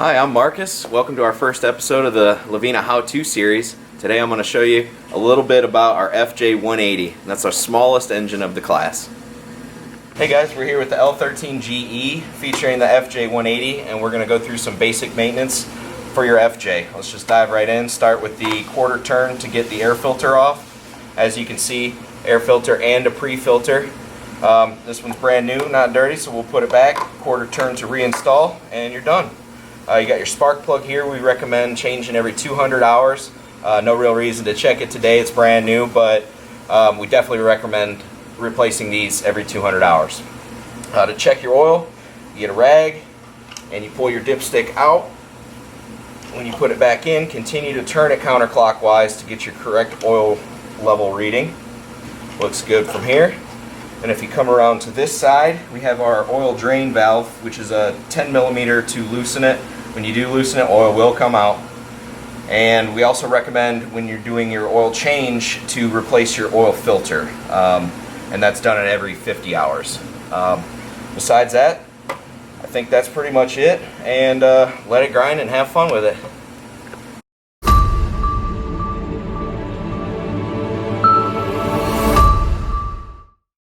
Hi, I'm Marcus. Welcome to our first episode of the LAVINA How-To series. Today I'm going to show you a little bit about our FJ180. That's our smallest engine of the class. Hey guys, we're here with the L13GE featuring the FJ180, and we're going to go through some basic maintenance for your FJ. Let's just dive right in. Start with the quarter turn to get the air filter off. As you can see, air filter and a pre-filter. This one's brand new, not dirty, so we'll put it back. Quarter turn to reinstall, and you're done. You got your spark plug here. We recommend changing every 200 hours. No real reason to check it today, it's brand new, but we definitely recommend replacing these every 200 hours. To check your oil, you get a rag and you pull your dipstick out. When you put it back in, continue to turn it counterclockwise to get your correct oil level reading. Looks good from here. And if you come around to this side, we have our oil drain valve, which is a 10 millimeter to loosen it. When you do loosen it, oil will come out. And we also recommend when you're doing your oil change to replace your oil filter. And that's done at every 50 hours. Besides that, I think that's pretty much it. And let it grind and have fun with it.